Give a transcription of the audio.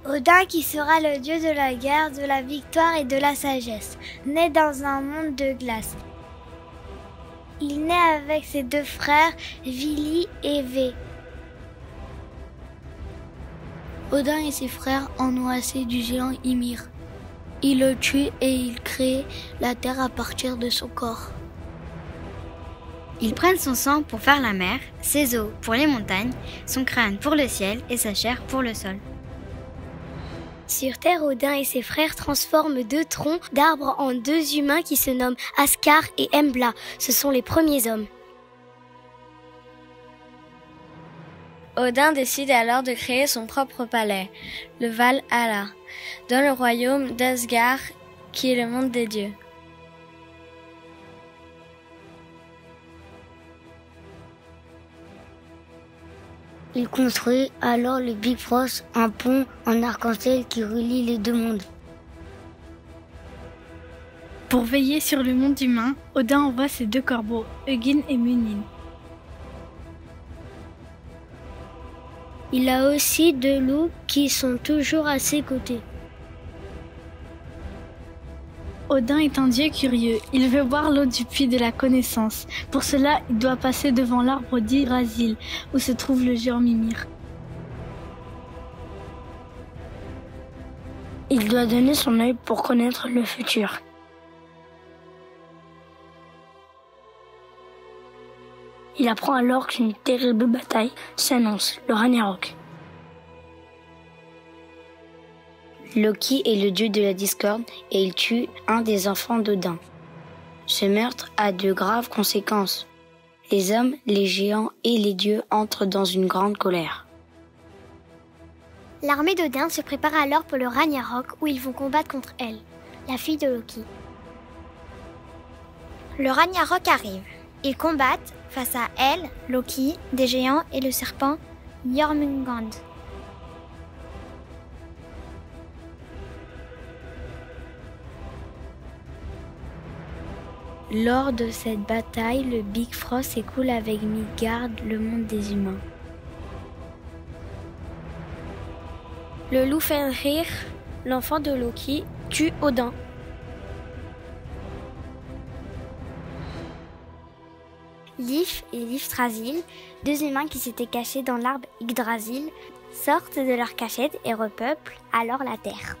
Odin qui sera le dieu de la guerre, de la victoire et de la sagesse, né dans un monde de glace. Il naît avec ses deux frères, Vili et Ve. Odin et ses frères en ont assez du géant Ymir. Ils le tuent et ils créent la terre à partir de son corps. Ils prennent son sang pour faire la mer, ses os pour les montagnes, son crâne pour le ciel et sa chair pour le sol. Sur Terre, Odin et ses frères transforment 2 troncs d'arbres en 2 humains qui se nomment Ascar et Embla. Ce sont les premiers hommes. Odin décide alors de créer son propre palais, le Valhalla, dans le royaume d'Asgard, qui est le monde des dieux. Il construit alors le Bifrost, un pont en arc-en-ciel qui relie les 2 mondes. Pour veiller sur le monde humain, Odin envoie ses 2 corbeaux, Hugin et Munin. Il a aussi 2 loups qui sont toujours à ses côtés. Odin est un dieu curieux, il veut boire l'eau du puits de la connaissance. Pour cela, il doit passer devant l'arbre d'Yggdrasil, où se trouve le géant Mimir. Il doit donner son œil pour connaître le futur. Il apprend alors qu'une terrible bataille s'annonce, le Ragnarok. Loki est le dieu de la discorde et il tue un des enfants d'Odin. Ce meurtre a de graves conséquences. Les hommes, les géants et les dieux entrent dans une grande colère. L'armée d'Odin se prépare alors pour le Ragnarok où ils vont combattre contre elle, la fille de Loki. Le Ragnarok arrive. Ils combattent face à elle, Loki, des géants et le serpent Jormungand. Lors de cette bataille, le Bifrost s'écoule avec Midgard, le monde des humains. Le loup Fenrir, l'enfant de Loki, tue Odin. Lif et Yggdrasil, 2 humains qui s'étaient cachés dans l'arbre Yggdrasil, sortent de leur cachette et repeuplent alors la terre.